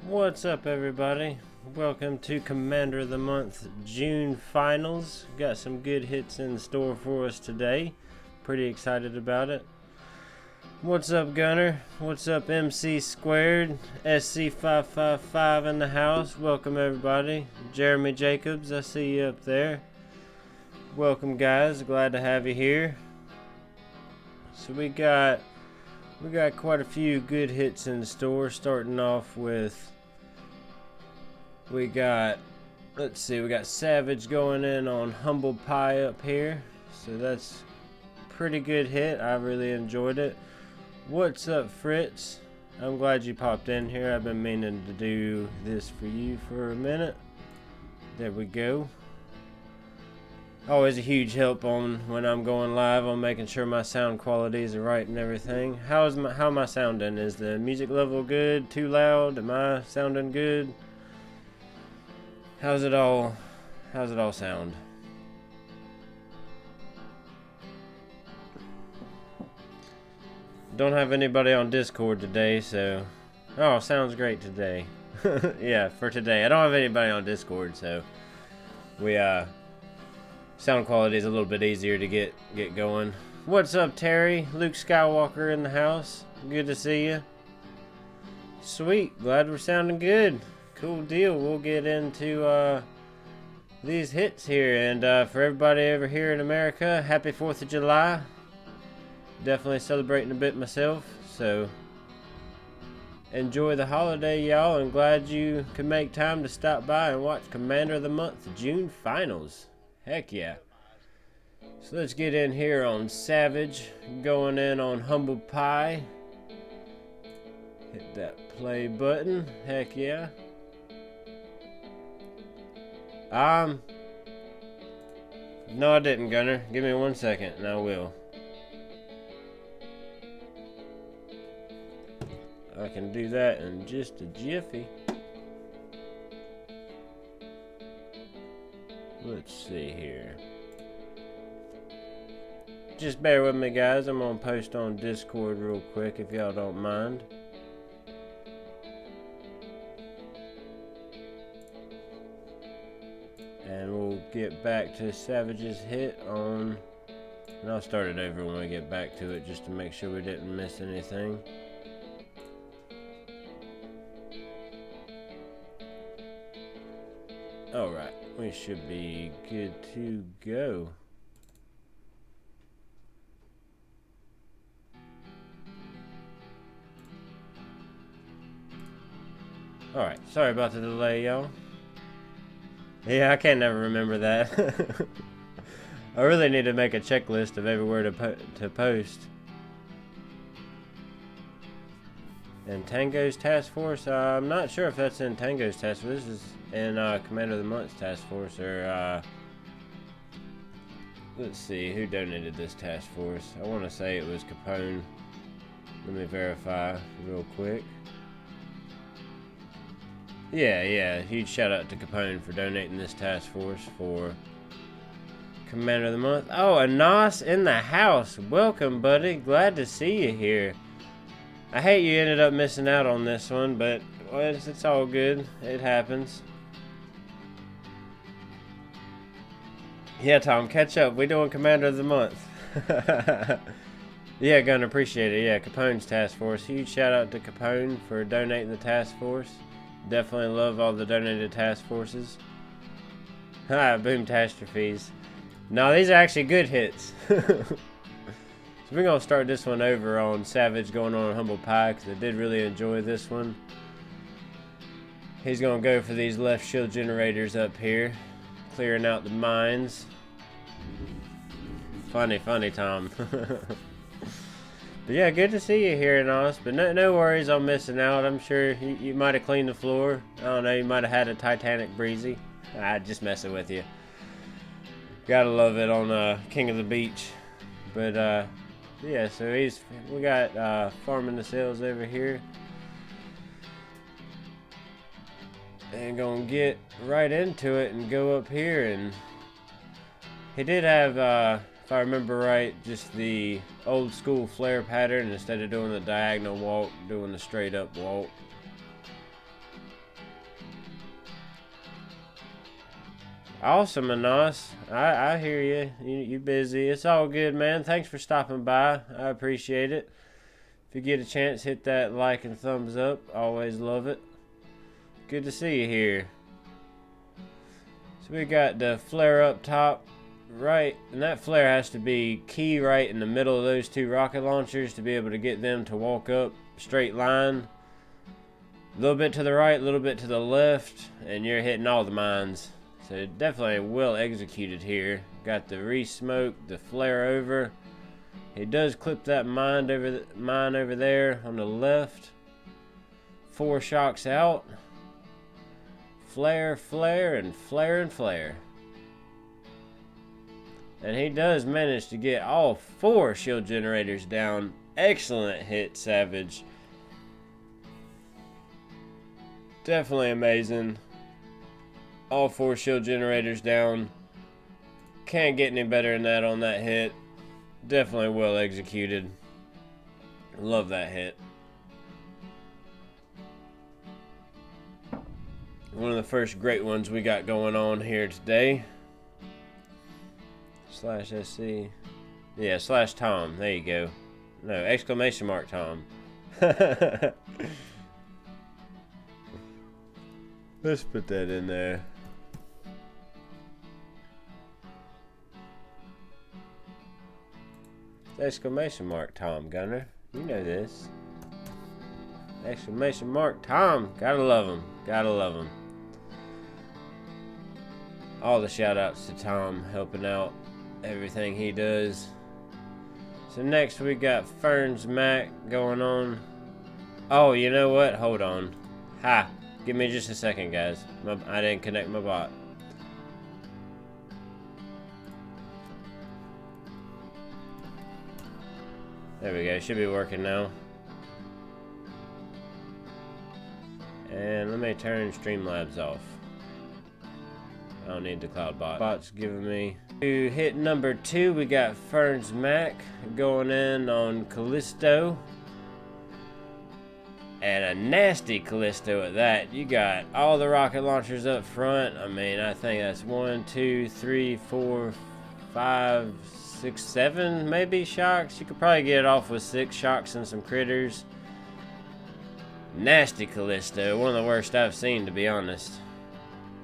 What's up, everybody? Welcome to Commander of the Month June Finals. Got some good hits in store for us today. Pretty excited about it. What's up, Gunner? What's up, MC Squared? SC555 in the house. Welcome, everybody. Jeremy Jacobs, I see you up there. Welcome, guys. Glad to have you here. So we got quite a few good hits in store. Starting off with we got Savage going in on Humble Pie up here. So that's a pretty good hit. I really enjoyed it. What's up, Fritz? I'm glad you popped in here. I've been meaning to do this for you for a minute. There we go. Always a huge help on when I'm going live on making sure my sound qualities are right and everything. How am I sounding? Is the music level good? Too loud? Am I sounding good? How's it all sound? Don't have anybody on Discord today, so sounds great today. Yeah, for today. I don't have anybody on Discord, so we sound quality is a little bit easier to get going. What's up, Terry? Luke Skywalker in the house. Good to see you. Sweet. Glad we're sounding good. Cool deal. We'll get into these hits here. And for everybody over here in America, happy 4th of July. Definitely celebrating a bit myself. So enjoy the holiday, y'all. And glad you could make time to stop by and watch Commander of the Month June Finals. Heck yeah. So let's get in here on Savage, going in on Humble Pie. Hit that play button. Heck yeah. No, I didn't, Gunner. Give me 1 second and I will. I can do that in just a jiffy. Let's see here. Just bear with me, guys. I'm gonna post on Discord real quick if y'all don't mind. And we'll get back to Savage's hit on... And I'll start it over when we get back to it just to make sure we didn't miss anything. Alright, we should be good to go. Alright, sorry about the delay, y'all. Yeah, I can't never remember that. I really need to make a checklist of everywhere to post. And Tango's Task Force, I'm not sure if that's in Tango's Task Force. This is in Commander of the Month's Task Force, or let's see, who donated this task force? I want to say it was Capone. Let me verify real quick. Yeah, huge shout out to Capone for donating this task force for Commander of the Month. Oh, Anas in the house. Welcome, buddy. Glad to see you here. I hate you ended up missing out on this one, but well, it's all good. It happens. Yeah, Tom, catch up. We're doing Commander of the Month. Yeah, gonna appreciate it. Yeah, Capone's task force. Huge shout out to Capone for donating the task force. Definitely love all the donated task forces. Ha, boom, catastrophes. No, these are actually good hits. So we're going to start this one over on Savage going on Humble Pie because I did really enjoy this one. He's going to go for these left shield generators up here, clearing out the mines. Funny, Tom. But yeah, good to see you here, Nos. But no worries on missing out. I'm sure you might have cleaned the floor. I don't know, you might have had a Titanic breezy. Just messing with you. Gotta love it on King of the Beach. But yeah, so we got farming the sales over here. And gonna get right into it and go up here. And he did have if I remember right, just the old school flare pattern instead of doing the diagonal walk, doing the straight up walk. Awesome, Anas. I hear you. You busy. It's all good, man. Thanks for stopping by. I appreciate it. If you get a chance, hit that like and thumbs up. Always love it. Good to see you here. So we got the flare up top right, and that flare has to be key right in the middle of those two rocket launchers to be able to get them to walk up straight line. A little bit to the right, a little bit to the left, and you're hitting all the mines. So definitely well executed here. Got the re-smoke, the flare over. He does clip that mine over there on the left. 4 shocks out. Flare, flare, and flare and flare. And he does manage to get all 4 shield generators down. Excellent hit, Savage. Definitely amazing. All 4 shield generators down. Can't get any better than that on that hit. Definitely well executed. Love that hit. One of the first great ones we got going on here today. /SC. Yeah, /Tom. There you go. No, exclamation mark Tom. Let's put that in there. Exclamation mark Tom, Gunner. You know this. Exclamation mark Tom. Gotta love him. Gotta love him. All the shout outs to Tom helping out everything he does. So next we got Ferns Mac going on. Oh, you know what? Hold on. Ha! Give me just a second, guys. I didn't connect my bot. There we go. Should be working now. And let me turn Streamlabs off. I don't need the cloud bot. Bot's giving me. To hit number 2, we got Ferns Mac going in on Callisto. And a nasty Callisto at that. You got all the rocket launchers up front. I mean, I think that's 1, 2, 3, 4, 5, 6, 7 maybe shocks. You could probably get it off with 6 shocks and some critters. Nasty Callisto. One of the worst I've seen, to be honest.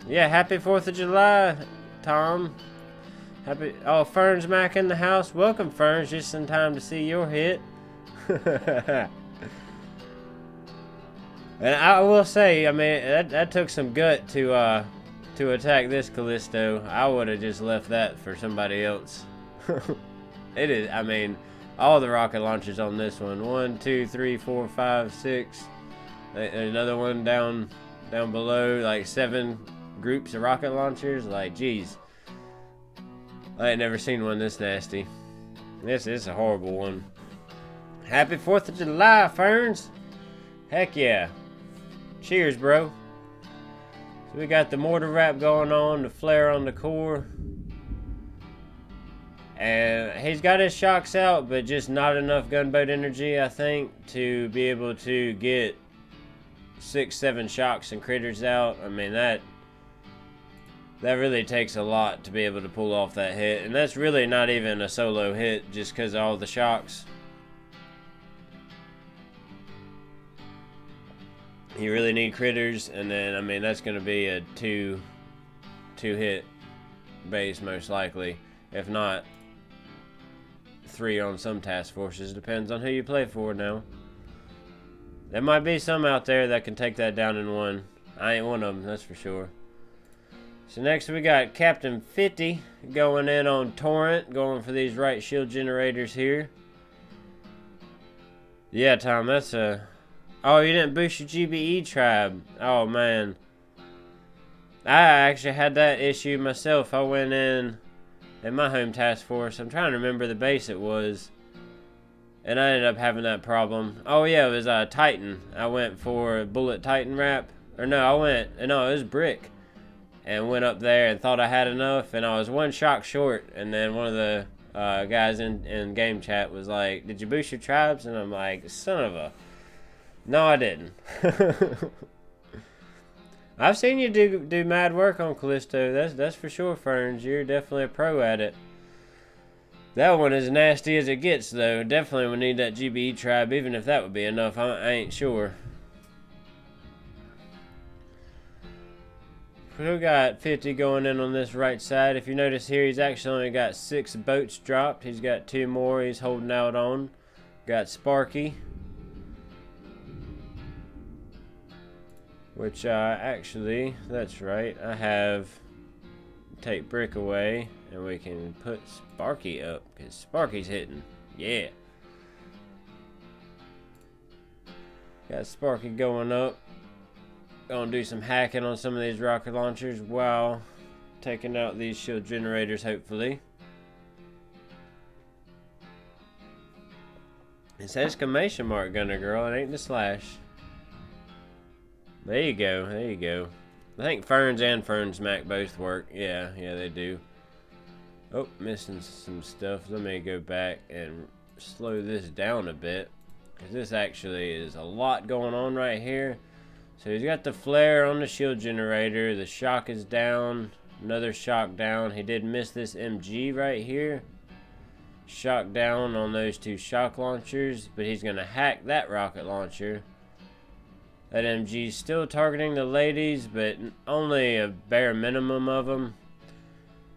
Yeah, happy 4th of July, Tom. Happy. Oh, Ferns Mac in the house. Welcome, Ferns. Just in time to see your hit. And I will say, I mean, that took some gut to attack this Callisto. I would have just left that for somebody else. It is. I mean, all the rocket launchers on this one. 1, 2, 3, 4, 5, 6. Another one down below. Like 7 groups of rocket launchers. Like, geez, I ain't never seen one this nasty. This is a horrible one. Happy 4th of July, Ferns. Heck yeah. Cheers, bro. So we got the mortar wrap going on, the flare on the core. And he's got his shocks out, but just not enough gunboat energy, I think, to be able to get 6, 7 shocks and critters out. I mean, that really takes a lot to be able to pull off that hit. And that's really not even a solo hit just because of all the shocks. You really need critters, and then, I mean, that's going to be a two hit base most likely. If not, 3 on some task forces. Depends on who you play for now. There might be some out there that can take that down in 1. I ain't one of them, that's for sure. So next we got Captain 50 going in on Torrent, going for these right shield generators here. Yeah, Tom, that's a... Oh, you didn't boost your GBE tribe. Oh, man. I actually had that issue myself. I went in my home task force. I'm trying to remember the base it was. And I ended up having that problem. Oh, yeah, it was Titan. I went for a Bullet Titan wrap. Or no, it was Brick. And went up there and thought I had enough. And I was 1 shock short. And then one of the guys in game chat was like, "Did you boost your tribes?" And I'm like, son of a... No, I didn't. I've seen you do mad work on Callisto. That's for sure, Ferns. You're definitely a pro at it. That one is nasty as it gets, though. Definitely would need that GBE tribe, even if that would be enough. I ain't sure. We got 50 going in on this right side. If you notice here, he's actually only got 6 boats dropped. He's got 2 more he's holding out on. Got Sparky, which actually, that's right. I have take brick away, and we can put Sparky up, because Sparky's hitting. Yeah. Got Sparky going up. Gonna do some hacking on some of these rocket launchers while taking out these shield generators, hopefully. It's exclamation mark, Gunner Girl. It ain't the slash. There you go. There you go. I think Ferns and Ferns Mac both work. Yeah, they do. Oh, missing some stuff. Let me go back and slow this down a bit, because this actually is a lot going on right here. So he's got the flare on the shield generator. The shock is down. Another shock down. He did miss this MG right here. Shock down on those 2 shock launchers, but he's going to hack that rocket launcher. That MG's still targeting the ladies, but only a bare minimum of them.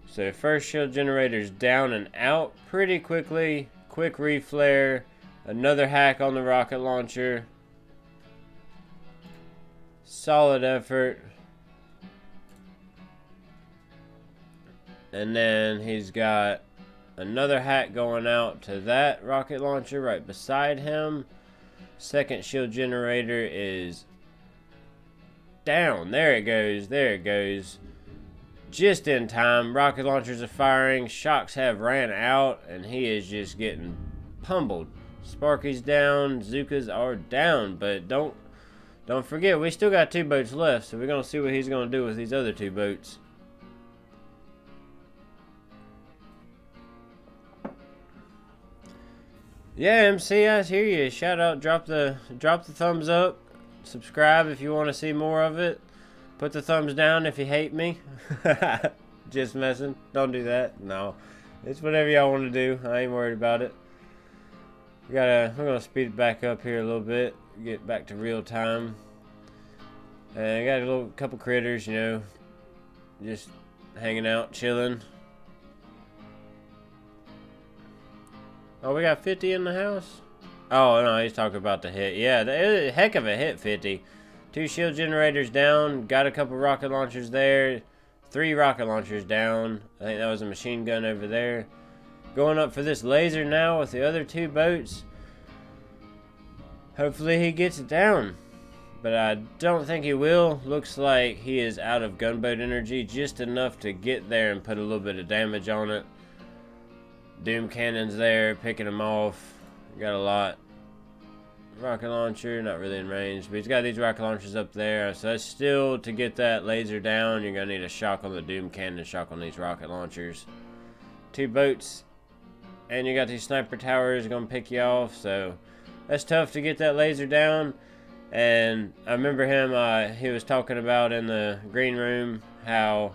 So first shield generator's down and out pretty quickly. Quick reflare. Another hack on the rocket launcher. Solid effort. And then he's got another hack going out to that rocket launcher right beside him. Second shield generator is down. There it goes. There it goes. Just in time. Rocket launchers are firing. Shocks have ran out, and he is just getting pummeled. Sparky's down. Zukas are down, but don't forget, we still got 2 boats left, so we're going to see what he's going to do with these other 2 boats. Yeah, MC, I hear you. Shout out, drop the thumbs up. Subscribe if you want to see more of it. Put the thumbs down if you hate me. Just messing. Don't do that. No. It's whatever y'all want to do. I ain't worried about it. We're going to speed it back up here a little bit. Get back to real time. And I got a couple critters, you know, just hanging out, chilling. Oh, we got 50 in the house? Oh, no, he's talking about the hit. Yeah, heck of a hit, 50. 2 shield generators down. Got a couple rocket launchers there. 3 rocket launchers down. I think that was a machine gun over there. Going up for this laser now with the other 2 boats. Hopefully he gets it down. But I don't think he will. Looks like he is out of gunboat energy. Just enough to get there and put a little bit of damage on it. Doom cannons there, picking them off. Got a lot. Rocket launcher, not really in range, but he's got these rocket launchers up there. So that's still, to get that laser down, you're going to need a shock on the Doom cannon, shock on these rocket launchers. 2 boats, and you got these sniper towers going to pick you off, so that's tough to get that laser down. And I remember him, he was talking about in the green room how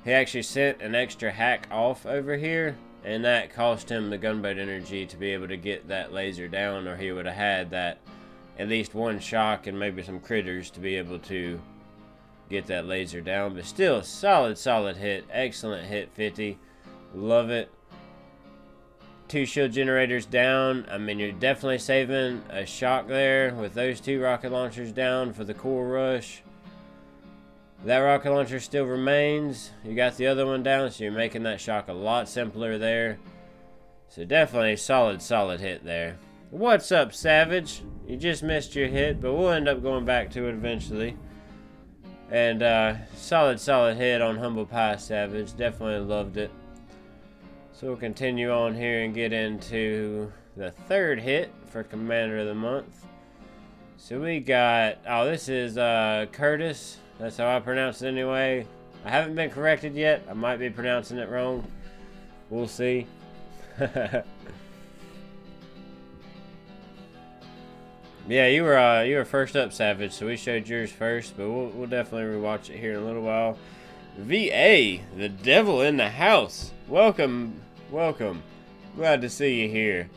he actually sent an extra hack off over here, and that cost him the gunboat energy to be able to get that laser down, or he would have had that at least 1 shock and maybe some critters to be able to get that laser down. But still, solid hit. Excellent hit, 50. Love it. 2 shield generators down. I mean, you're definitely saving a shock there with those 2 rocket launchers down for the core rush. That rocket launcher still remains. You got the other one down, so you're making that shock a lot simpler there. So definitely solid hit there. What's up, Savage? You just missed your hit, but we'll end up going back to it eventually. And solid hit on Humble Pie Savage. Definitely loved it. So we'll continue on here and get into the 3rd hit for Commander of the Month. So we got, oh, this is Curtis. That's how I pronounce it anyway. I haven't been corrected yet. I might be pronouncing it wrong. We'll see. Yeah, you were first up, Savage. So we showed yours first, but we'll definitely rewatch it here in a little while. VA, the devil in the house. Welcome, welcome. Glad to see you here.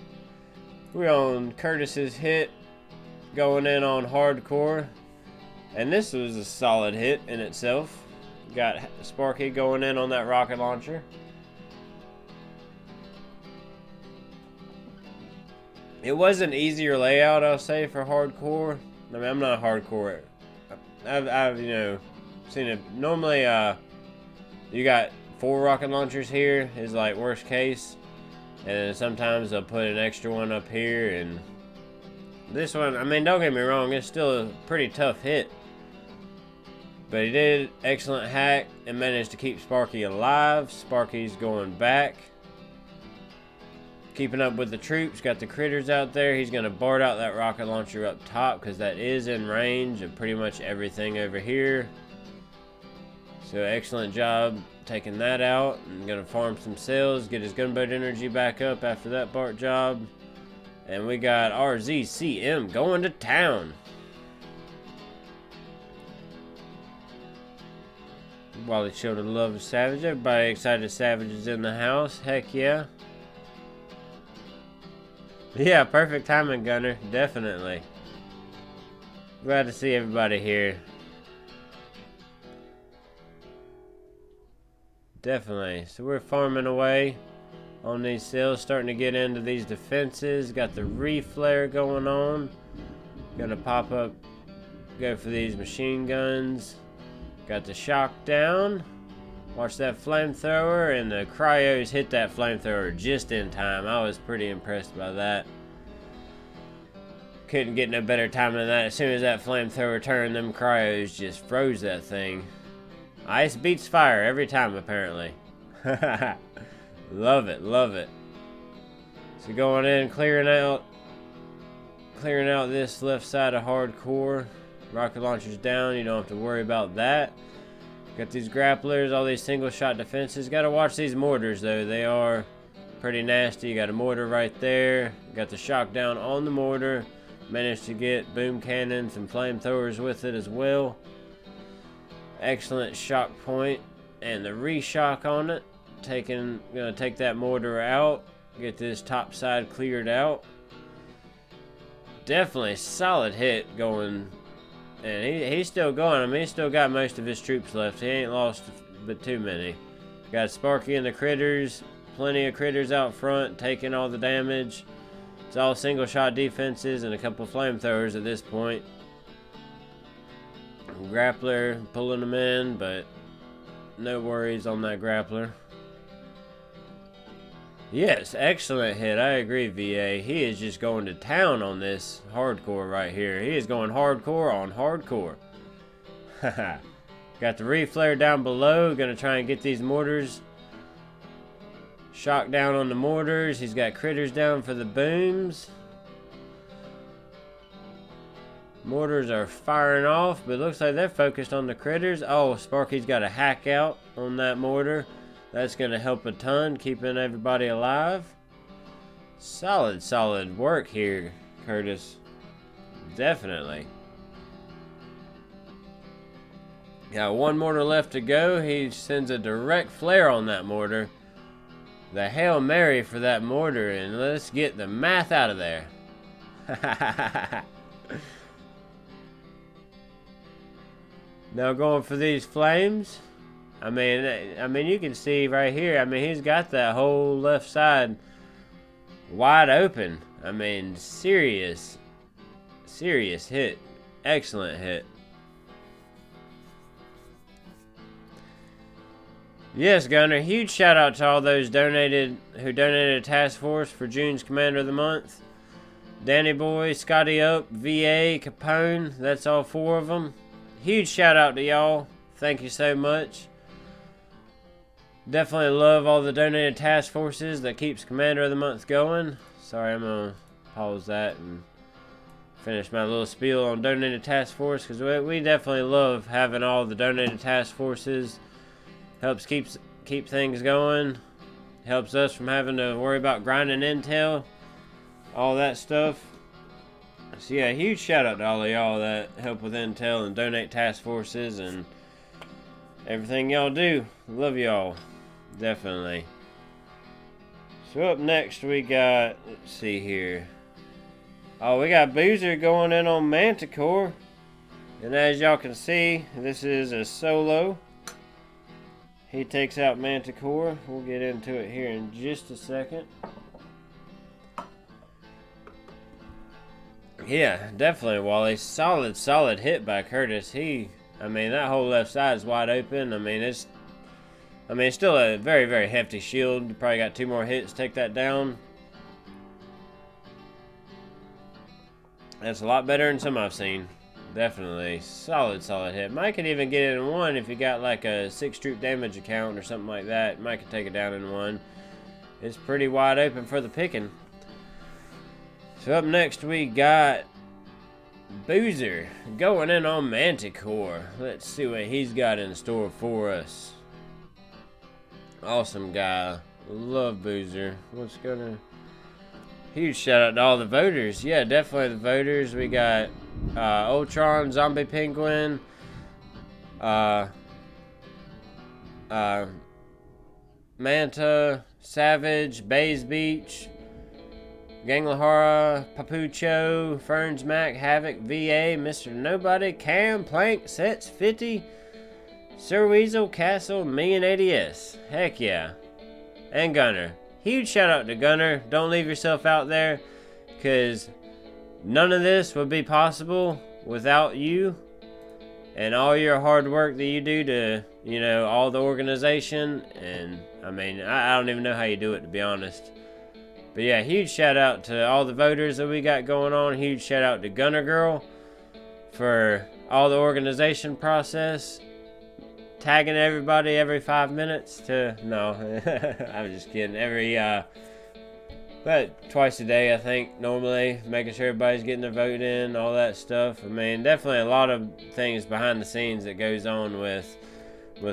We're on Curtis's hit, going in on hardcore, and this was a solid hit in itself. Got Sparky going in on that rocket launcher. It was an easier layout, I'll say, for hardcore. I mean, I'm not hardcore. I've seen it. Normally, you got 4 rocket launchers here is like worst case. And then sometimes they'll put an extra one up here. And this one, I mean, don't get me wrong, it's still a pretty tough hit. But he did excellent hack and managed to keep Sparky alive. Sparky's going back. Keeping up with the troops, got the critters out there. He's going to BART out that rocket launcher up top because that is in range of pretty much everything over here. So excellent job taking that out. I'm going to farm some cells, get his gunboat energy back up after that BART job. And we got RZCM going to town. Wally showed a love of Savage. Everybody excited Savage is in the house. Heck yeah. Yeah, perfect timing, Gunner. Definitely. Glad to see everybody here. Definitely. So we're farming away on these cells, starting to get into these defenses. Got the reflare going on. Gonna pop up, go for these machine guns. Got the shock down. Watch that flamethrower, and the cryos hit that flamethrower just in time. I was pretty impressed by that. Couldn't get no better time than that. As soon as that flamethrower turned, them cryos just froze that thing. Ice beats fire every time, apparently. Love it, love it. So going in, clearing out this left side of hardcore. Rocket launchers down, you don't have to worry about that. Got these grapplers, all these single shot defenses. Gotta watch these mortars though, they are pretty nasty. You got a mortar right there. Got the shock down on the mortar. Managed to get boom cannons and flamethrowers with it as well. Excellent shock point and the reshock on it. Gonna take that mortar out. Get this top side cleared out. Definitely solid hit going. And he's still going. I mean, he's still got most of his troops left. He ain't lost but too many. Got Sparky and the critters. Plenty of critters out front taking all the damage. It's all single shot defenses and a couple flamethrowers at this point. Grappler pulling them in, but no worries on that grappler. Yes, excellent hit. I agree, VA. He is just going to town on this hardcore right here. He is going hardcore on hardcore. Got the reflare down below. Gonna try and get these mortars. Shock down on the mortars. He's got critters down for the booms. Mortars are firing off, but it looks like they're focused on the critters. Oh, Sparky's got a hack out on that mortar. That's going to help a ton, keeping everybody alive. Solid work here, Curtis. Definitely. Got one mortar left to go. He sends a direct flare on that mortar. The Hail Mary for that mortar, and let's get the math out of there. Now going for these flames. I mean, you can see right here. I mean, he's got that whole left side wide open. I mean, serious hit. Excellent hit. Yes, Gunner. Huge shout out to all those who donated a task force for June's Commander of the Month. Danny Boy, Scotty Up, VA, Capone. That's all 4 of them. Huge shout out to y'all. Thank you so much. Definitely love all the donated task forces that keeps Commander of the Month going. Sorry, I'm gonna pause that and finish my little spiel on donated task force, because we definitely love having all the donated task forces. Helps keep things going. Helps us from having to worry about grinding intel, all that stuff. So yeah, huge shout out to all of y'all that help with intel and donate task forces and everything y'all do. Love y'all. Definitely. So up next we got, let's see here. Oh, we got Boozer going in on Manticore. And as y'all can see, this is a solo. He takes out Manticore. We'll get into it here in just a second. Yeah, definitely, Wally. Solid hit by Curtis. I mean, that whole left side is wide open. I mean, it's still a very, very hefty shield. You probably got 2 more hits, take that down. That's a lot better than some I've seen. Definitely. Solid hit. Mike could even get it in 1 if you got like a 6 troop damage account or something like that. Mike could take it down in 1. It's pretty wide open for the picking. So up next we got Boozer going in on Manticore. Let's see what he's got in store for us. Awesome guy. Love Boozer. Huge shout out to all the voters. Yeah, definitely the voters. We got Ultron, Zombie Penguin, Manta, Savage, Bays Beach, Ganglahara, Papucho, Ferns Mac, Havoc, VA, Mr. Nobody, Cam, Plank, Sets 50, Sir Weasel, Castle, me and ADS. Heck yeah. And Gunner. Huge shout out to Gunner. Don't leave yourself out there, because none of this would be possible without you and all your hard work that you do to, all the organization. And I mean, I don't even know how you do it, to be honest. But yeah, huge shout out to all the voters that we got going on. Huge shout out to Gunner Girl for all the organization process. Tagging everybody every 5 minutes no, I'm just kidding. But twice a day, I think, normally, making sure everybody's getting their vote in, all that stuff. I mean, definitely a lot of things behind the scenes that goes on with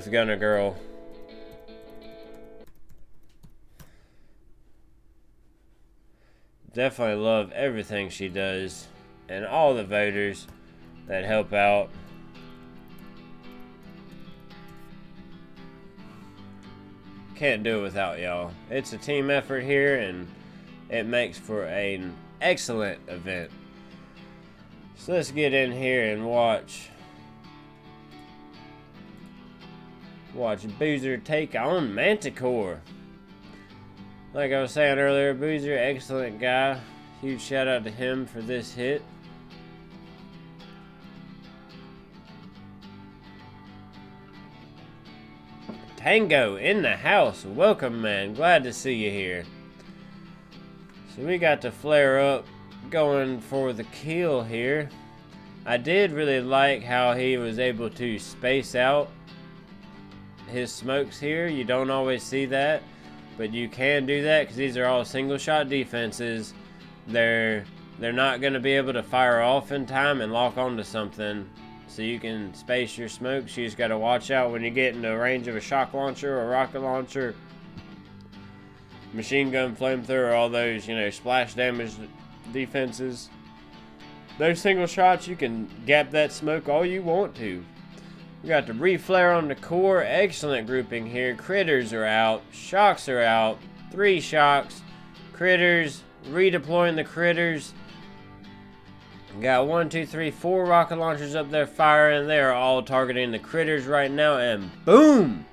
Gunner Girl. Definitely love everything she does, and all the voters that help out. Can't do it without y'all. It's a team effort here, and it makes for an excellent event. So let's get in here and watch Boozer take on Manticore. Like I was saying earlier, Boozer, excellent guy. Huge shout out to him for this hit. Tango in the house. Welcome, man. Glad to see you here. So we got the flare up going for the kill here. I did really like how he was able to space out his smokes here. You don't always see that, but you can do that because these are all single shot defenses. They're not going to be able to fire off in time and lock onto something. So you can space your smokes. You just got to watch out when you get into range of a shock launcher or a rocket launcher, machine gun, flamethrower, all those, splash damage defenses. Those single shots, you can gap that smoke all you want to. We got the reflare on the core. Excellent grouping here. Critters are out. Shocks are out. 3 shocks. Critters. Redeploying the critters. Got 1, 2, 3, 4 rocket launchers up there firing. They are all targeting the critters right now. And boom!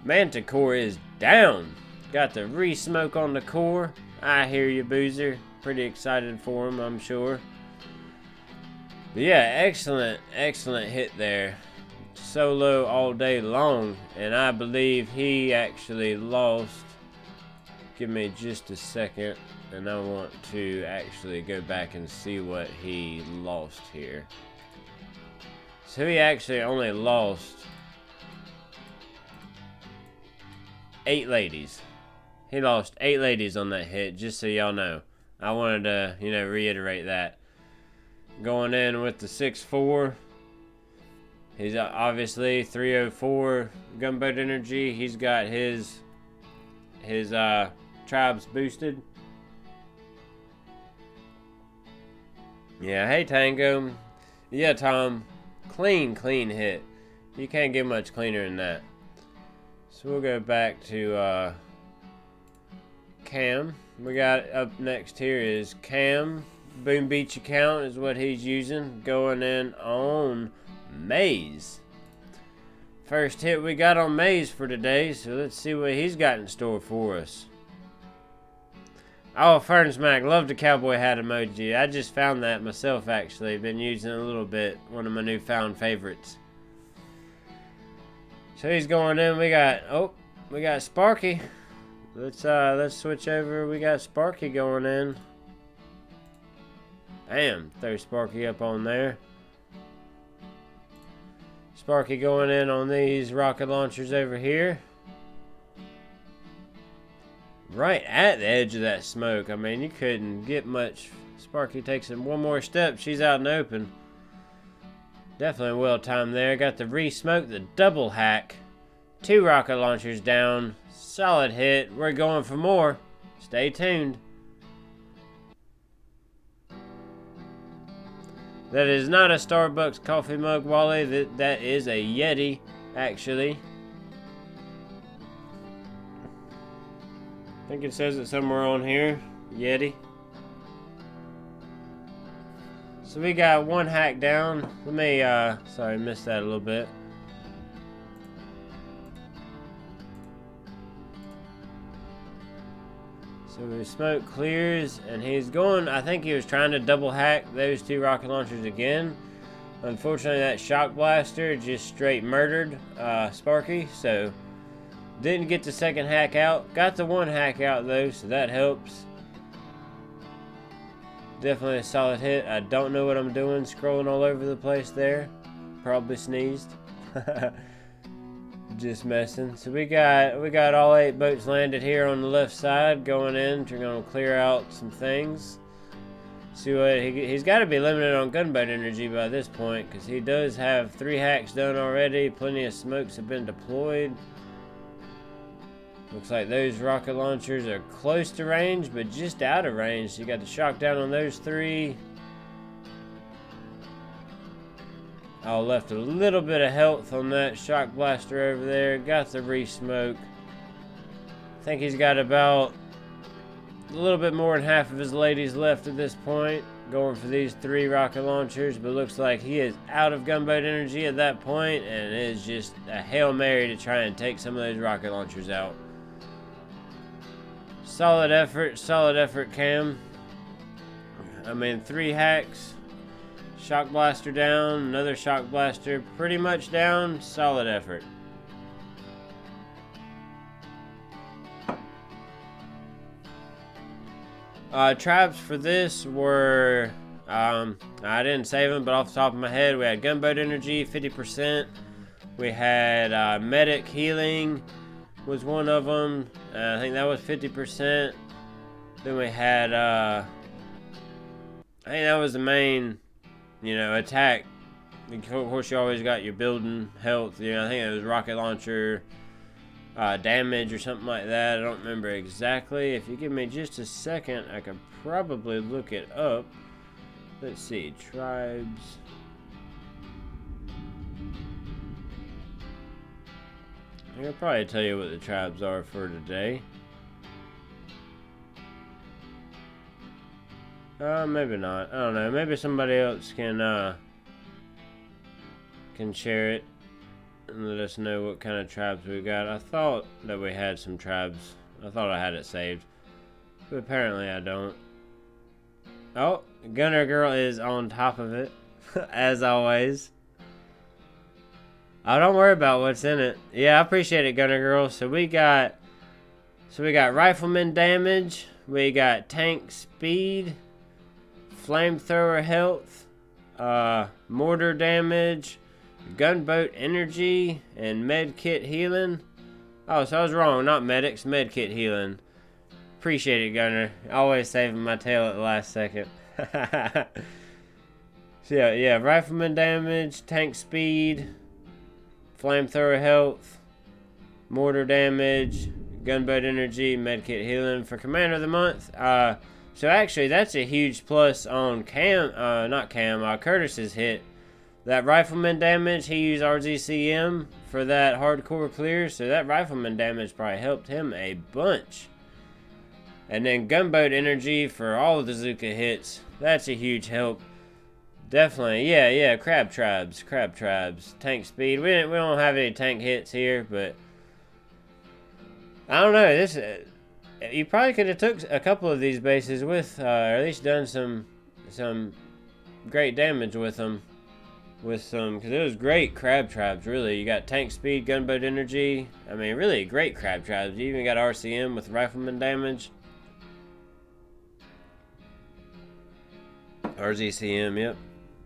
Manticore is down. Got the re-smoke on the core. I hear you, Boozer. Pretty excited for him, I'm sure. But yeah, excellent hit there. Solo all day long. And I believe he actually lost. Give me just a second. And I want to actually go back and see what he lost here. So he actually only lost 8 ladies. He lost 8 ladies on that hit, just so y'all know. I wanted to, reiterate that. Going in with the 6-4. He's obviously 304 gunboat energy. He's got his tribes boosted. Yeah, hey Tango. Yeah, Tom. Clean hit. You can't get much cleaner than that. So we'll go back to Cam. We got up next here is Cam. Boom Beach account is what he's using. Going in on Maze. First hit we got on Maze for today, so let's see what he's got in store for us. Oh, Fernsmack, love the cowboy hat emoji. I just found that myself, actually. Been using it a little bit. One of my newfound favorites. So he's going in. We got Sparky. Let's switch over. We got Sparky going in. Bam, throw Sparky up on there. Sparky going in on these rocket launchers over here. Right at the edge of that smoke. I mean, you couldn't get much. Sparky takes it one more step. She's out in the open. Definitely well timed there. Got the re-smoke, the double hack. 2 rocket launchers down. Solid hit. We're going for more. Stay tuned. That is not a Starbucks coffee mug, Wally. That is a Yeti, actually. I think it says it somewhere on here. Yeti. So we got 1 hack down. Let me, sorry, missed that a little bit. So the smoke clears, and he's going, I think he was trying to double hack those 2 rocket launchers again. Unfortunately, that shock blaster just straight murdered Sparky, so didn't get the second hack out. Got the 1 hack out though, so that helps. Definitely a solid hit. I don't know what I'm doing, scrolling all over the place there. Probably sneezed. Just messing. So we got all 8 boats landed here on the left side going in. We're gonna clear out some things. See what he's got to be limited on gunboat energy by this point, because he does have 3 hacks done already. Plenty of smokes have been deployed. Looks like those rocket launchers are close to range, but just out of range. So you got the shock down on those 3. I left a little bit of health on that shock blaster over there. Got the re-smoke. I think he's got about a little bit more than half of his ladies left at this point. Going for these 3 rocket launchers, but looks like he is out of gunboat energy at that point, and it is just a Hail Mary to try and take some of those rocket launchers out. Solid effort, Cam. I mean, 3 hacks. Shock blaster down, another shock blaster pretty much down. Solid effort. Traps for this were, I didn't save them, but off the top of my head, we had gunboat energy, 50%. We had medic healing was one of them. I think that was 50%. Then we had, I think that was the main, attack. Of course, you always got your building health. I think it was rocket launcher damage or something like that. I don't remember exactly. If you give me just a second, I could probably look it up. Let's see, tribes. I can probably tell you what the tribes are for today. Maybe not. I don't know. Maybe somebody else can share it and let us know what kind of tribes we got. I thought that we had some tribes. I thought I had it saved, but apparently I don't. Oh, Gunner Girl is on top of it, as always. Oh, don't worry about what's in it. Yeah, I appreciate it, Gunner Girl. So we got rifleman damage. We got tank speed, flamethrower health, mortar damage, gunboat energy, and medkit healing. Oh, so I was wrong. Not medics, medkit healing. Appreciate it, Gunner. Always saving my tail at the last second. So yeah, rifleman damage, tank speed, flamethrower health, mortar damage, gunboat energy, medkit healing. For Commander of the Month, So actually, that's a huge plus on Curtis's hit. That rifleman damage, he used RZCM for that hardcore clear, so that rifleman damage probably helped him a bunch. And then gunboat energy for all of the Zuka hits, that's a huge help. Definitely, yeah, crab tribes. Tank speed, we don't have any tank hits here, but I don't know, this you probably could have took a couple of these bases with, or at least done some great damage with them. Because it was great crab tribes, really. You got tank speed, gunboat energy. I mean, really great crab tribes. You even got RCM with rifleman damage. RZCM,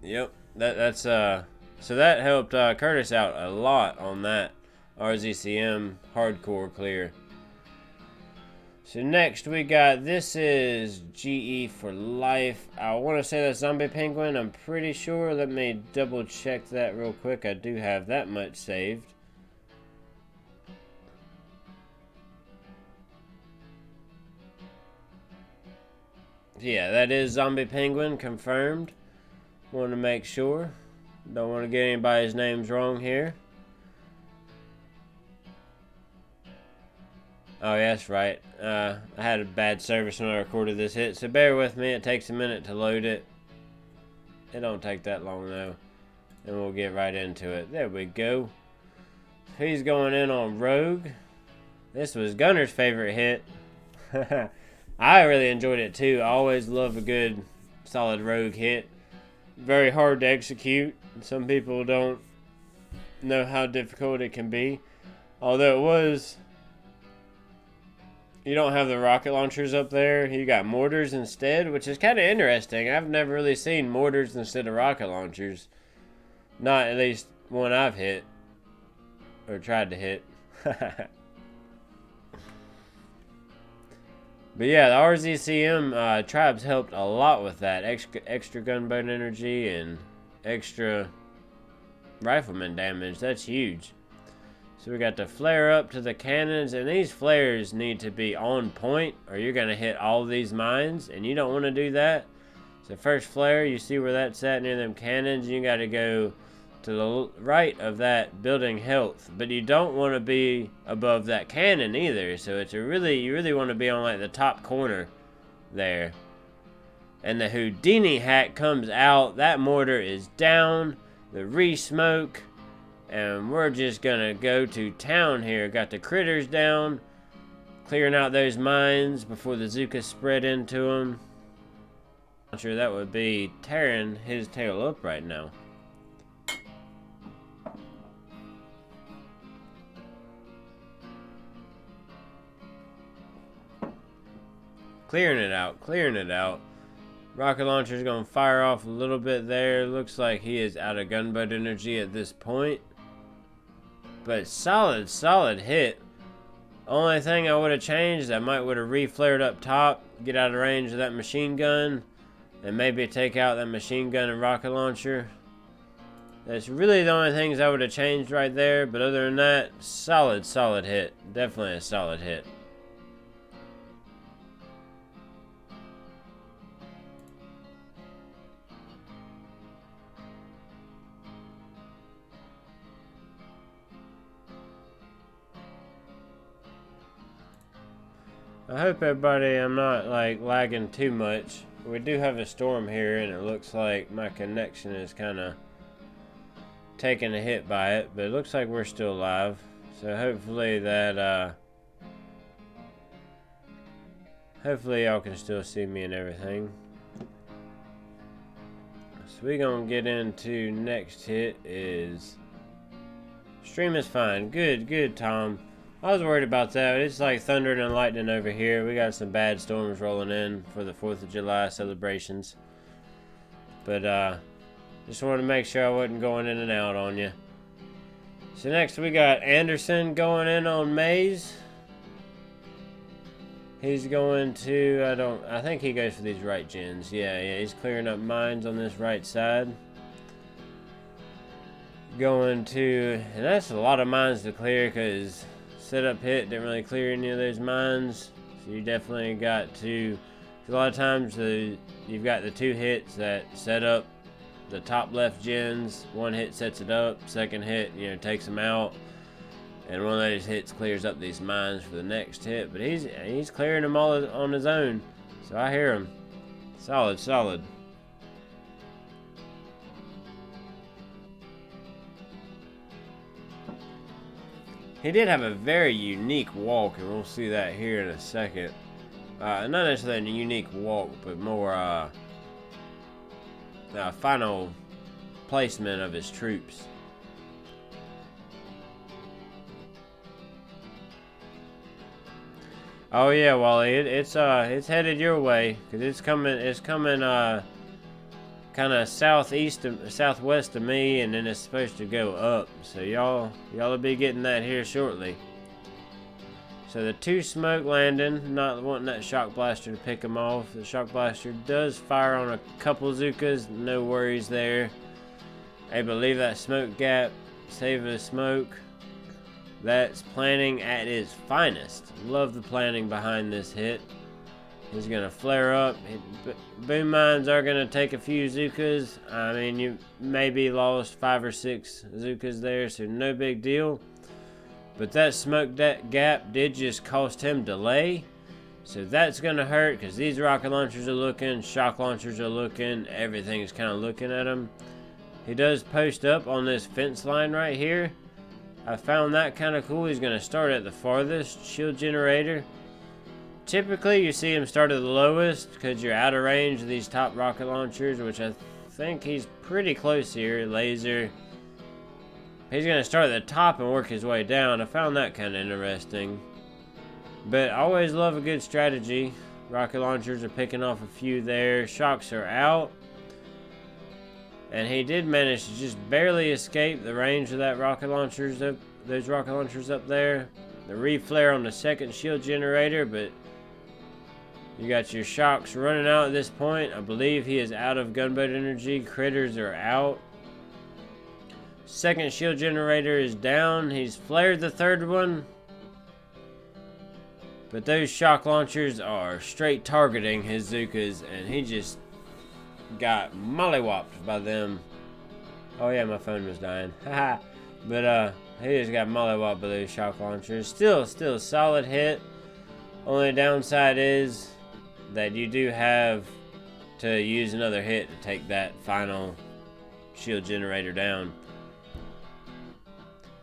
yep. That's so that helped Curtis out a lot on that RZCM hardcore clear. So next we got, this is GE for life. I want to say that's Zombie Penguin, I'm pretty sure. Let me double check that real quick. I do have that much saved. Yeah, that is Zombie Penguin, confirmed. Want to make sure. Don't want to get anybody's names wrong here. Oh, yeah, that's right. I had a bad service when I recorded this hit, so bear with me. It takes a minute to load it. It don't take that long, though. And we'll get right into it. There we go. He's going in on Rogue. This was Gunner's favorite hit. I really enjoyed it, too. I always love a good, solid Rogue hit. Very hard to execute. Some people don't know how difficult it can be. Although it was... You don't have the rocket launchers up there. You got mortars instead, which is kind of interesting. I've never really seen mortars instead of rocket launchers. Not at least one I've hit. Or tried to hit. But yeah, the RZCM tribes helped a lot with that. Extra gunboat energy and extra rifleman damage. That's huge. So we got the flare up to the cannons, and these flares need to be on point or you're going to hit all these mines, and you don't want to do that. So first flare, you see where that's at near them cannons, you got to go to the right of that building health, but you don't want to be above that cannon either. So it's you really want to be on like the top corner there. And the Houdini hack comes out, that mortar is down, the re-smoke. And we're just gonna go to town here. Got the critters down, clearing out those mines before the Zuka spread into them. I'm sure that would be tearing his tail up right now. Clearing it out. Rocket launcher's gonna fire off a little bit there. Looks like he is out of gunboat energy at this point. But solid hit. Only thing I would have changed, I might would have re-flared up top, get out of range of that machine gun, and maybe take out that machine gun and rocket launcher. That's really the only things I would have changed right there, but other than that, solid hit. Definitely a solid hit. I hope everybody, I'm not like lagging too much. We do have a storm here and it looks like my connection is kind of taking a hit by it, but it looks like we're still live. So hopefully that, hopefully y'all can still see me and everything. So we're gonna get into next hit is, stream is fine. Good, Tom. I was worried about that. It's like thundering and lightning over here. We got some bad storms rolling in for the 4th of July celebrations. But just wanted to make sure I wasn't going in and out on you. So next we got Anderson going in on Maze. He's going to, I think he goes for these right gens. Yeah, he's clearing up mines on this right side. Going to, and that's a lot of mines to clear because setup hit didn't really clear any of those mines, so you definitely got to A lot of times you've got the 2 hits that set up the top left gens. 1 hit sets it up, 2nd hit, takes them out. And 1 of those hits clears up these mines for the next hit. But he's clearing them all on his own. So I hear him. Solid, solid. He did have a very unique walk, and we'll see that here in a second. Not necessarily a unique walk, but more final placement of his troops. Oh yeah, Wally, it's headed your way, cause it's coming kind of southwest of me, and then it's supposed to go up. So y'all will be getting that here shortly. So the 2 smoke landing, not wanting that shock blaster to pick them off. The shock blaster does fire on a couple Zookas, no worries there. Able to leave that smoke gap, save the smoke. That's planning at its finest. Love the planning behind this hit. He's going to flare up. Boom mines are going to take a few Zookas. I mean, you maybe lost 5 or 6 Zookas there, so no big deal. But that smoke gap did just cost him delay. So that's going to hurt, because these rocket launchers are looking, shock launchers are looking, everything's kind of looking at him. He does post up on this fence line right here. I found that kind of cool. He's going to start at the farthest shield generator. Typically, you see him start at the lowest because you're out of range of these top rocket launchers, which I think he's pretty close here. Laser. He's going to start at the top and work his way down. I found that kind of interesting. But I always love a good strategy. Rocket launchers are picking off a few there. Shocks are out. And he did manage to just barely escape the range of that rocket launchers up, those rocket launchers up there. The reflare on the 2nd shield generator, but you got your shocks running out at this point. I believe he is out of gunboat energy. Critters are out. 2nd shield generator is down. He's flared the 3rd one. But those shock launchers are straight targeting his Zookas, and he just got mollywopped by them. Oh yeah, my phone was dying. Haha. But he just got mollywopped by those shock launchers. Still a solid hit. Only downside is that you do have to use another hit to take that final shield generator down.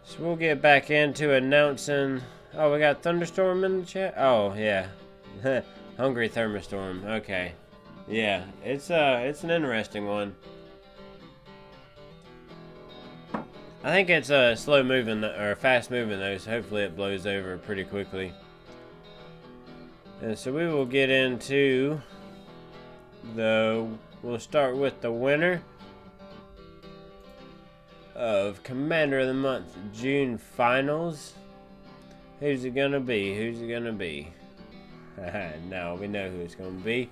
So we'll get back into announcing. Oh, we got Thunderstorm in the chat? Oh, yeah. Hungry Thermostorm. Okay. Yeah, it's an interesting one. I think it's slow moving or fast moving though, so hopefully it blows over pretty quickly. And so we will get into we'll start with the winner of Commander of the Month June Finals. Who's it gonna be? Who's it gonna be? No, we know who it's gonna be.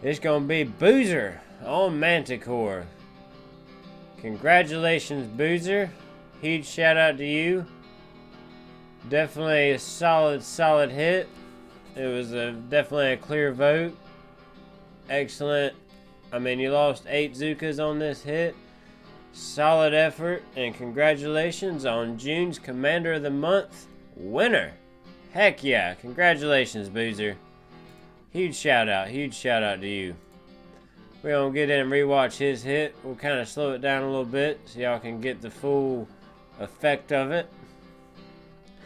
It's gonna be Boozer on Manticore. Congratulations, Boozer. Huge shout out to you. Definitely a solid hit. It was definitely a clear vote. Excellent. I mean, you lost 8 Zookas on this hit. Solid effort, and congratulations on June's Commander of the Month winner. Heck yeah, congratulations, Boozer. Huge shout out to you. We're gonna get in and rewatch his hit. We'll kind of slow it down a little bit so y'all can get the full effect of it.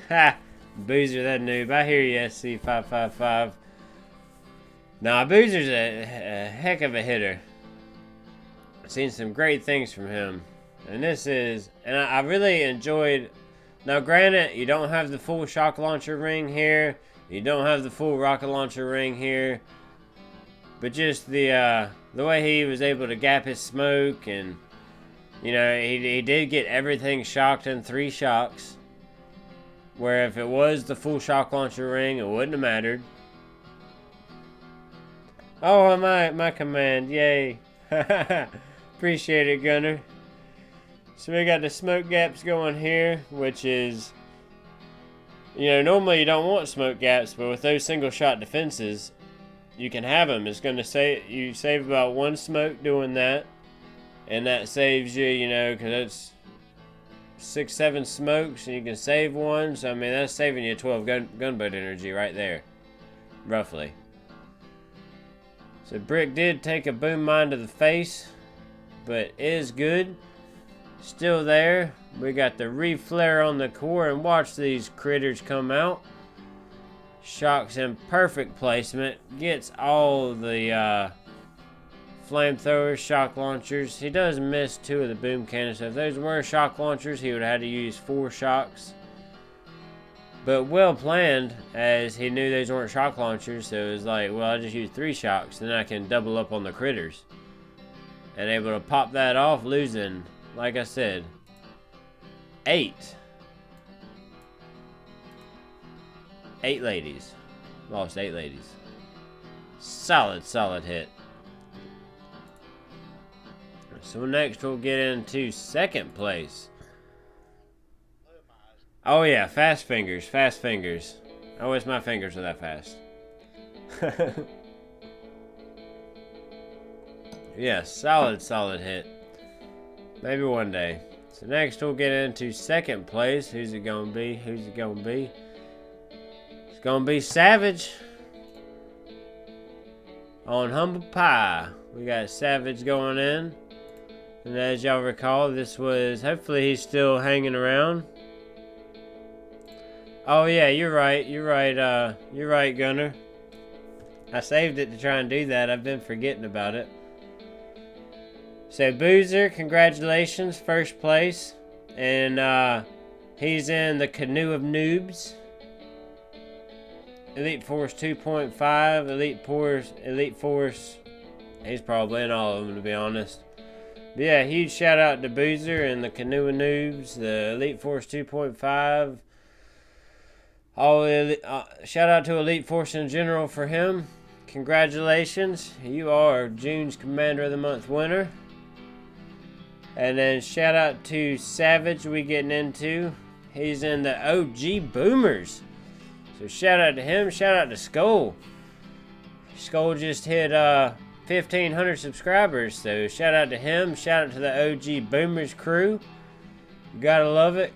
Ha! Boozer, that noob. I hear you, SC555. Nah, Boozer's a heck of a hitter. I've seen some great things from him. And I really enjoyed. Now granted, you don't have the full shock launcher ring here. You don't have the full rocket launcher ring here. But just the way he was able to gap his smoke, and he did get everything shocked in 3 shocks. Where if it was the full shock launcher ring, it wouldn't have mattered. Oh, my command, yay. Appreciate it, Gunner. So we got the smoke gaps going here, which is, normally you don't want smoke gaps, but with those single shot defenses, you can have them. It's going to say you save about 1 smoke doing that. And that saves you, you know, because it's 6, 7 smokes, and you can save 1. So, I mean, that's saving you 12 gunboat energy right there. Roughly. So, Brick did take a boom mine to the face. But is good. Still there. We got the re-flare on the core, and watch these critters come out. Shocks in perfect placement. Gets all the flamethrowers, shock launchers. He does miss 2 of the boom cannons. So if those were shock launchers, he would have had to use 4 shocks. But well planned, as he knew those weren't shock launchers. So it was like, well, I'll just use 3 shocks. Then I can double up on the critters. And able to pop that off, losing, like I said, 8 ladies. Lost 8 ladies. Solid hit. So next we'll get into 2nd place. Oh yeah, fast fingers. I wish my fingers were that fast. Yeah, solid hit. Maybe one day. So next we'll get into 2nd place. Who's it gonna be? It's gonna be Savage. On Humble Pie. We got Savage going in. And as y'all recall, this was... Hopefully he's still hanging around. Oh yeah, you're right, Gunner. I saved it to try and do that. I've been forgetting about it. So Boozer, congratulations, 1st place. And he's in the Canoe of Noobs. Elite Force 2.5, Elite Force. He's probably in all of them, to be honest. But yeah, huge shout out to Boozer and the Canoe of Noobs, the Elite Force 2.5. Shout out to Elite Force in general for him. Congratulations, you are June's Commander of the Month winner. And then shout out to Savage we getting into. He's in the OG Boomers. So shout out to him. Shout out to Skull. Skull just hit 1,500 subscribers. So shout out to him. Shout out to the OG Boomers crew. Gotta love it.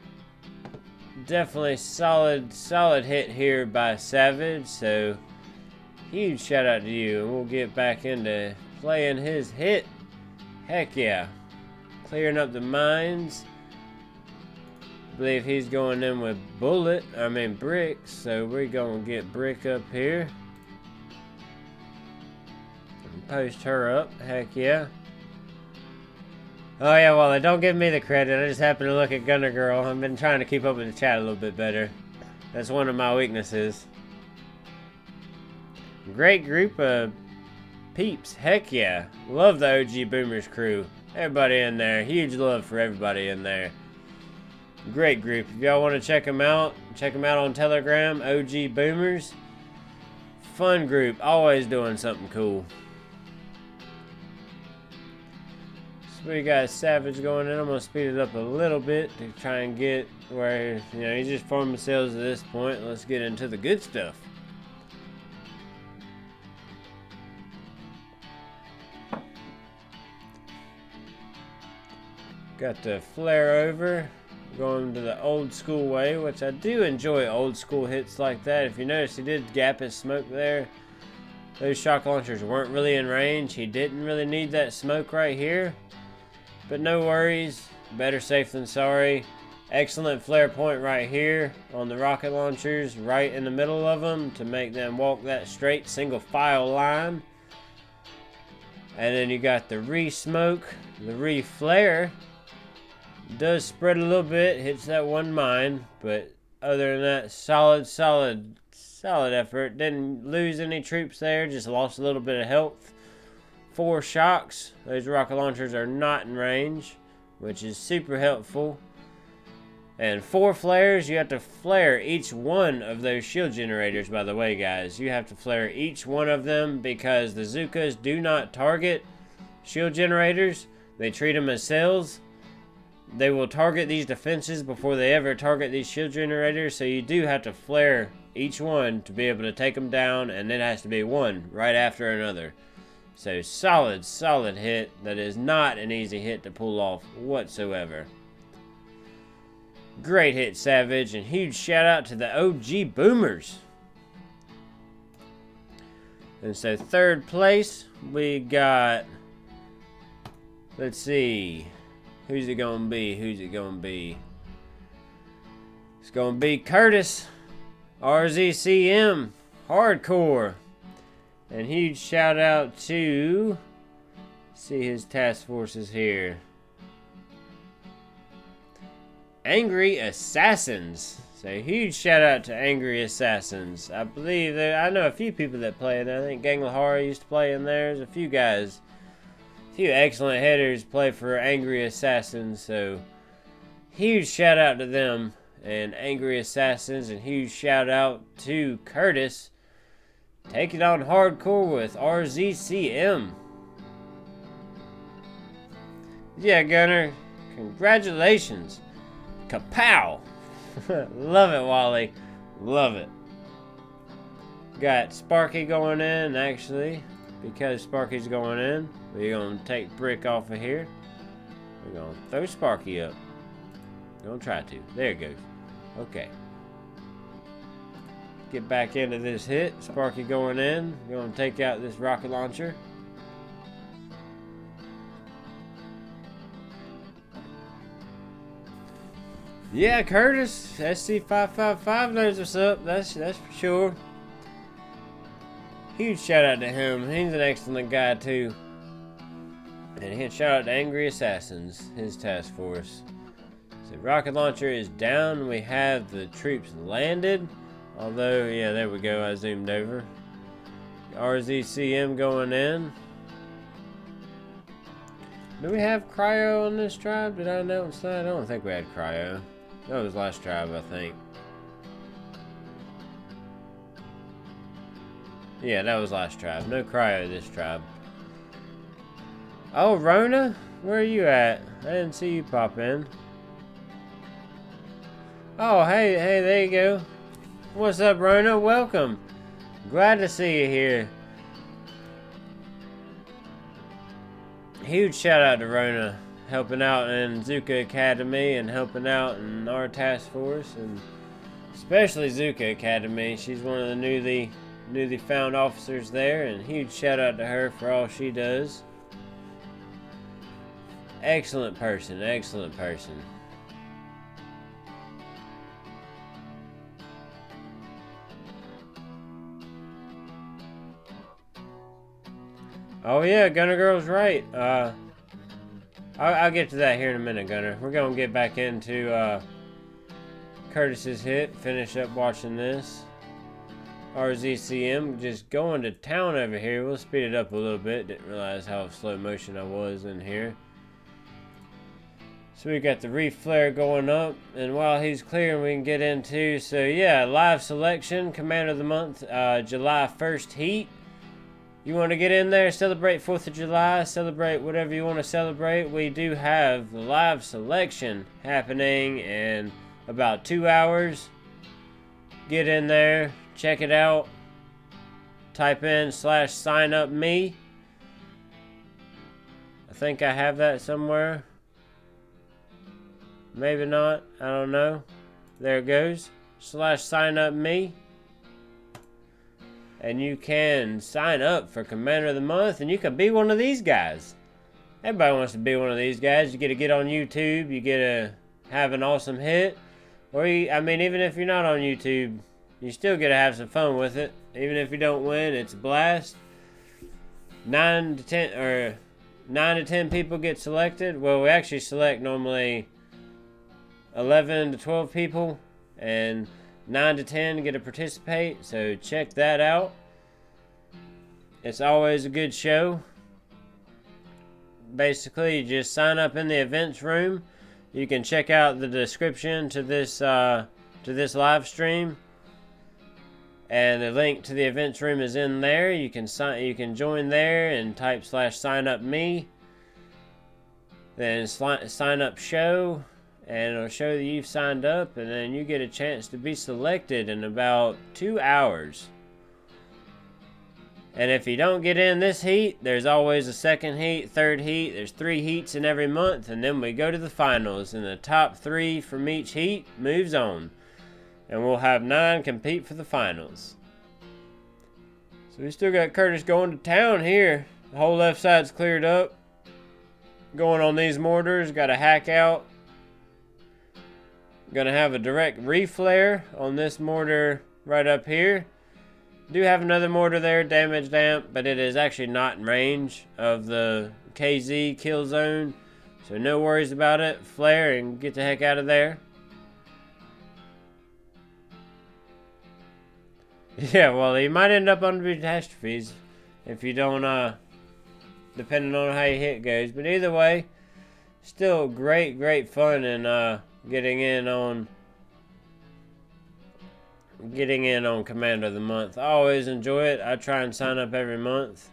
Definitely solid hit here by Savage. So huge shout out to you. And we'll get back into playing his hit. Heck yeah. Clearing up the mines. I believe he's going in with Brick. So we're going to get Brick up here. And post her up. Heck yeah. Oh yeah, well, don't give me the credit. I just happened to look at Gunner Girl. I've been trying to keep up with the chat a little bit better. That's one of my weaknesses. Great group of peeps. Heck yeah. Love the OG Boomers crew. Everybody in there. Huge love for everybody in there. Great group. If y'all want to check them out on Telegram. OG Boomers. Fun group. Always doing something cool. So we got Savage going in. I'm going to speed it up a little bit to try and get where, you know, he's just forming sales at this point. Let's get into the good stuff. Got the flare over, going to the old school way, which I do enjoy old school hits like that. If you notice, he did gap his smoke there. Those shock launchers weren't really in range. He didn't really need that smoke right here. But no worries, better safe than sorry. Excellent flare point right here on the rocket launchers, right in the middle of them to make them walk that straight single file line. And then you got the re-smoke, the re-flare. Does spread a little bit, hits that one mine, but other than that, solid effort. Didn't lose any troops there, just lost a little bit of health. 4 shocks. Those rocket launchers are not in range, which is super helpful. And 4 flares. You have to flare each one of those shield generators, by the way, guys. You have to flare each one of them because the Zookas do not target shield generators. They treat them as cells. they will target these defenses before they ever target these shield generators, so you do have to flare each one to be able to take them down, and it has to be one right after another. So solid hit. That is not an easy hit to pull off whatsoever. Great hit, Savage, and huge shout out to the OG Boomers. And so third place, we got, let's see, who's it gonna be? It's gonna be Curtis, RZCM, Hardcore. And huge shout out to, see his task forces here, Angry Assassins. So huge shout out to Angry Assassins. I believe I know a few people that play in there. I think Ganglahara used to play in there. There's a few guys, a few excellent headers play for Angry Assassins. So huge shout out to them and Angry Assassins, and huge shout out to Curtis. Take it on Hardcore with RZCM. Yeah, Gunner. Congratulations. Kapow. Love it, Wally. Love it. Got Sparky going in, actually. Because Sparky's going in, we're going to take Brick off of here. We're going to throw Sparky up. Don't try to. There it goes. Okay. Get back into this hit. Sparky going in. Going to take out this rocket launcher. Yeah, Curtis, SC555 knows what's up. That's for sure. Huge shout out to him. He's an excellent guy too. And huge shout out to Angry Assassins, his task force. So rocket launcher is down. We have the troops landed. Although, yeah, there we go. I zoomed over. RZCM going in. Do we have cryo on this tribe? Did I announce that? I don't think we had cryo. That was last tribe, I think. Yeah, that was last tribe. No cryo this tribe. Oh, Rona? Where are you at? I didn't see you pop in. Oh, hey, there you go. What's up, Rona? Welcome. Glad to see you here. Huge shout out to Rona, helping out in Zuka Academy and helping out in our task force, and especially Zuka Academy. She's one of the newly found officers there, and huge shout out to her for all she does. Excellent person, excellent person. Oh yeah, Gunner Girl's right. I'll get to that here in a minute, Gunner. We're gonna get back into Curtis's hit. Finish up watching this. RZCM just going to town over here. We'll speed it up a little bit. Didn't realize how slow motion I was in here. So we got the reef flare going up, and while he's clearing, we can get into. So yeah, live selection, Commander of the Month, July 1st heat. You want to get in there, celebrate 4th of July, celebrate whatever you want to celebrate. We do have the live selection happening in about 2 hours. Get in there, check it out. Type in /sign up me. I think I have that somewhere. Maybe not, I don't know. There it goes, /sign up me. And you can sign up for Commander of the Month, and you can be one of these guys. Everybody wants to be one of these guys. You get to get on YouTube, you get to have an awesome hit. Or, I mean, even if you're not on YouTube, you still get to have some fun with it. Even if you don't win, it's a blast. 9 to 10 people get selected. Well, we actually select normally 11 to 12 people, and 9 to 10 get to participate, so check that out. It's always a good show. Basically, you just sign up in the events room. You can check out the description to this live stream, and the link to the events room is in there. You can join there and type /sign up me. then sign up show, and it'll show that you've signed up, and then you get a chance to be selected in about 2 hours. And if you don't get in this heat, there's always a second heat, third heat. There's 3 heats in every month, and then we go to the finals, and the top 3 from each heat moves on. And we'll have 9 compete for the finals. So we still got Curtis going to town here. The whole left side's cleared up. Going on these mortars, got a hack out. Gonna have a direct reflare on this mortar right up here. Do have another mortar there, damage damp, but it is actually not in range of the KZ kill zone, so no worries about it. Flare and get the heck out of there. Yeah, well, you might end up on the catastrophes if you don't, depending on how your hit goes. But either way, still great fun in getting in on Commander of the Month. I always enjoy it. I try and sign up every month.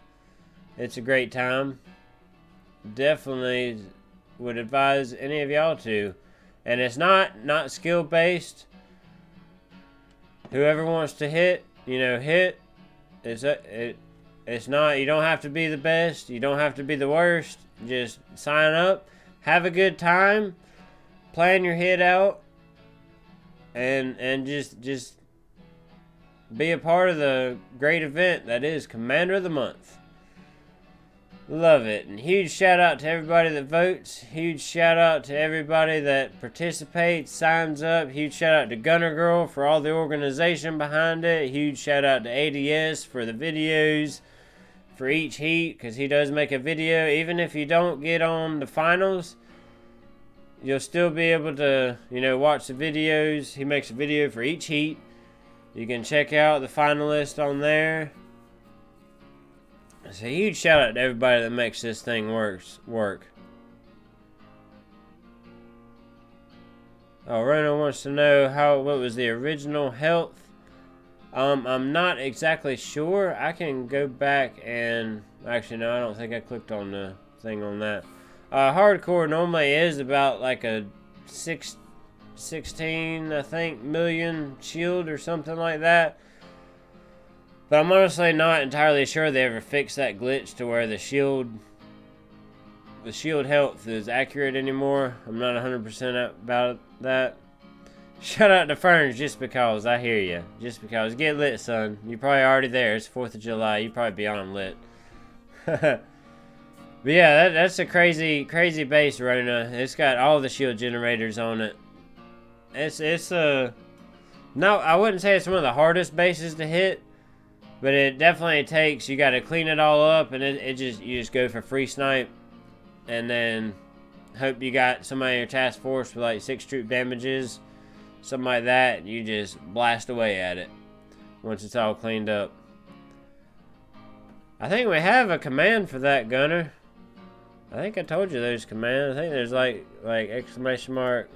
It's a great time. Definitely would advise any of y'all to. And it's not skill based. Whoever wants to hit, hit. It's not. You don't have to be the best. You don't have to be the worst. Just sign up, have a good time, plan your hit out, and just be a part of the great event that is Commander of the Month. Love it. And huge shout out to everybody that votes. Huge shout out to everybody that participates, signs up. Huge shout out to Gunner Girl for all the organization behind it. Huge shout out to ADS for the videos for each heat, because he does make a video. Even if you don't get on the finals, you'll still be able to, watch the videos. He makes a video for each heat. You can check out the finalists on there. So huge shout out to everybody that makes this thing work. Oh, Rona wants to know what was the original health. I'm not exactly sure. I can go back and actually no, I don't think I clicked on the thing on that. Hardcore normally is about like a 16, I think, million shield or something like that. But I'm honestly not entirely sure they ever fixed that glitch to where the shield health is accurate anymore. I'm not 100% about that. Shout out to Ferns just because. I hear you. Just because. Get lit, son. You're probably already there. It's 4th of July. You probably beyond lit. But yeah, that's a crazy base, Rona. It's got all the shield generators on it. It's no, I wouldn't say it's one of the hardest bases to hit, but it definitely takes. You got to clean it all up, and you just go for free snipe, and then hope you got somebody in your task force with like 6 troop damages, something like that. And you just blast away at it once it's all cleaned up. I think we have a command for that, Gunner. I think I told you those commands. I think there's like exclamation mark.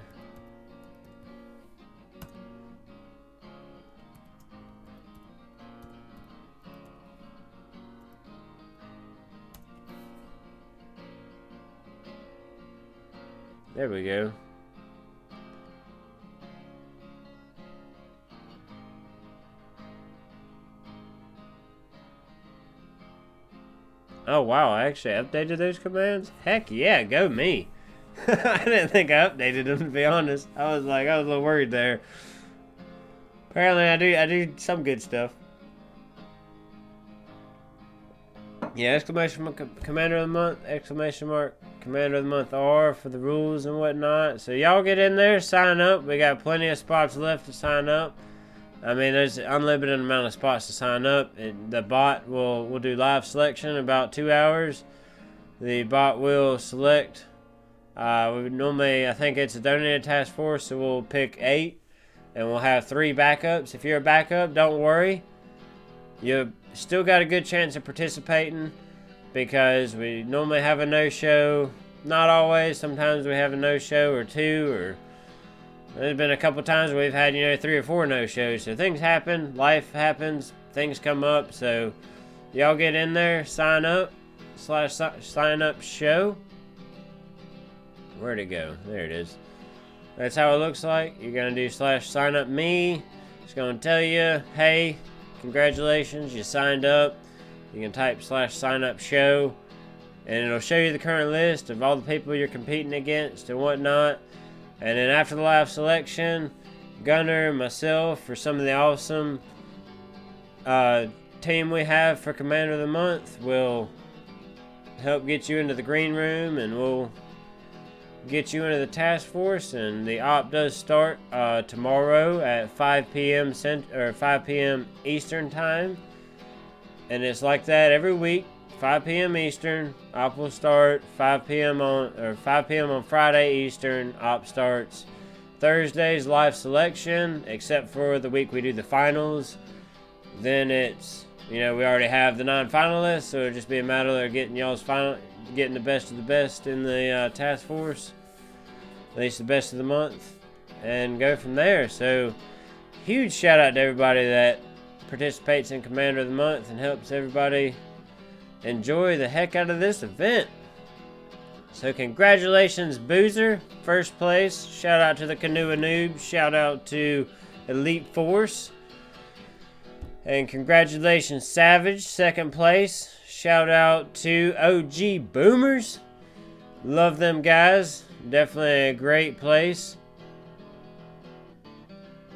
There we go. Oh wow, I actually updated those commands? Heck yeah, go me. I didn't think I updated them, to be honest. I was a little worried there. Apparently I do some good stuff. Yeah, exclamation mark Commander of the Month, exclamation mark Commander of the Month R for the rules and whatnot. So y'all get in there, sign up. We got plenty of spots left to sign up. I mean, there's an unlimited amount of spots to sign up. The bot will do live selection in about 2 hours. The bot will select. I think it's a donated task force, so we'll pick 8, and we'll have 3 backups. If you're a backup, don't worry. You still got a good chance of participating, because we normally have a no-show. Not always. Sometimes we have a no-show or 2, or there's been a couple times where we've had 3 or 4 no-shows. So things happen, life happens, things come up. So y'all get in there, sign up /sign up show, Where'd it go? There it is. That's how it looks like. You're going to do /sign up me. It's going to tell you, hey, congratulations, you signed up. You can type /sign up show. And it'll show you the current list of all the people you're competing against and whatnot. And then after the live selection, Gunner and myself for some of the awesome team we have for Commander of the Month will help get you into the green room, and we'll get you into the task force. And the op does start tomorrow at 5 p.m. 5 p.m. Eastern time, and it's like that every week. 5 p.m. Eastern, op will start 5 p.m. on Friday Eastern. Op starts Thursday's live selection, except for the week we do the finals. Then it's, we already have the 9 finalists, so it'll just be a matter of getting getting the best of the best in the task force, at least the best of the month, and go from there. So, huge shout out to everybody that participates in Commander of the Month and helps everybody enjoy the heck out of this event. So congratulations, Boozer, first place. Shout out to the Canoa Noobs. Shout out to Elite Force. And congratulations, Savage, second place. Shout out to OG Boomers. Love them guys. Definitely a great place.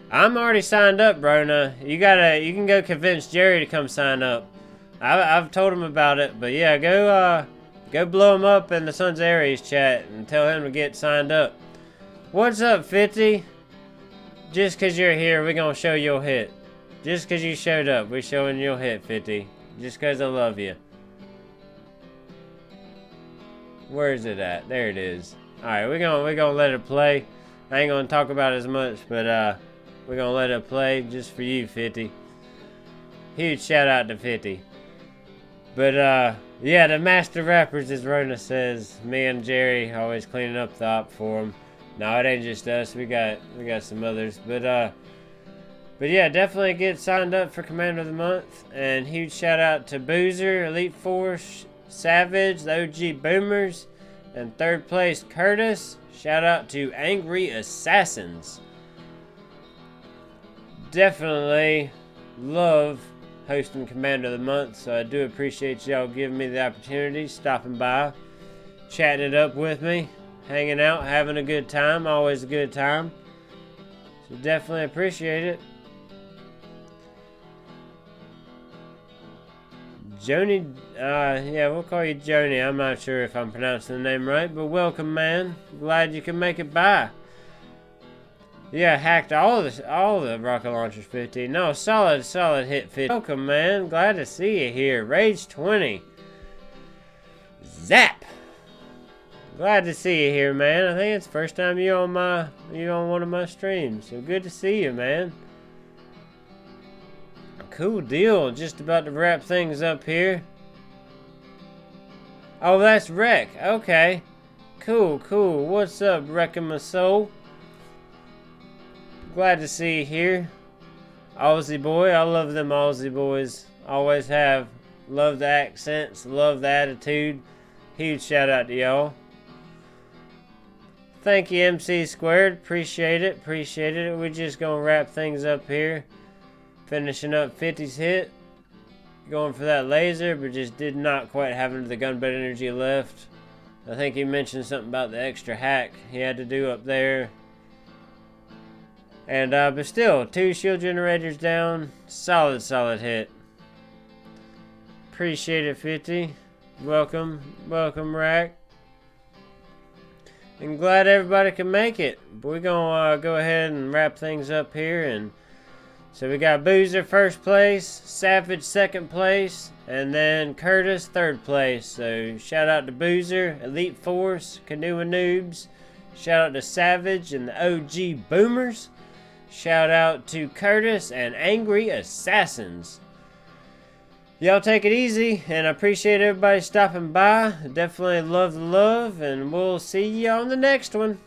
I'm already signed up, Brona. You can go convince Jerry to come sign up. I've told him about it, but yeah, go blow him up in the Sons of Ares chat and tell him to get signed up. What's up, 50? Just cause you're here, we're gonna show your hit. Just cause you showed up, we're showing your hit, 50. Just cause I love you. Where is it at? There it is. Alright, we're gonna let it play. I ain't gonna talk about it as much, but we're gonna let it play just for you, 50. Huge shout out to 50. But yeah, the master rappers, as Rona says, me and Jerry always cleaning up the op for them. No, it ain't just us. We got some others. But yeah, definitely get signed up for Commander of the Month. And huge shout out to Boozer, Elite Force, Savage, the OG Boomers, and third place Curtis. Shout out to Angry Assassins. Definitely love hosting Commander of the Month, so I do appreciate y'all giving me the opportunity, stopping by, chatting it up with me, hanging out, having a good time. Always a good time, so definitely appreciate it. Joni, yeah, we'll call you Joni. I'm not sure if I'm pronouncing the name right, but welcome, man. Glad you can make it by. Yeah, hacked all the rocket launchers 50. No, solid hit 50. Welcome, man. Glad to see you here. Rage 20. Zap. Glad to see you here, man. I think it's the first time you on one of my streams. So good to see you, man. Cool deal. Just about to wrap things up here. Oh, that's Wreck. Okay. Cool. What's up, Wrecking My Soul? Glad to see you here. Aussie boy. I love them Aussie boys. Always have. Love the accents. Love the attitude. Huge shout out to y'all. Thank you, MC Squared. Appreciate it. We're just going to wrap things up here. Finishing up 50's hit. Going for that laser, but just did not quite have the gunbet energy left. I think he mentioned something about the extra hack he had to do up there. And but still, 2 shield generators down. Solid hit. Appreciate it, 50. Welcome, Rack. And glad everybody can make it. But we're gonna go ahead and wrap things up here. And so we got Boozer first place, Savage second place, and then Curtis third place. So shout out to Boozer, Elite Force, Canoa Noobs. Shout out to Savage and the OG Boomers. Shout out to Curtis and Angry Assassins. Y'all take it easy, and I appreciate everybody stopping by. Definitely love the love, and we'll see you on the next one.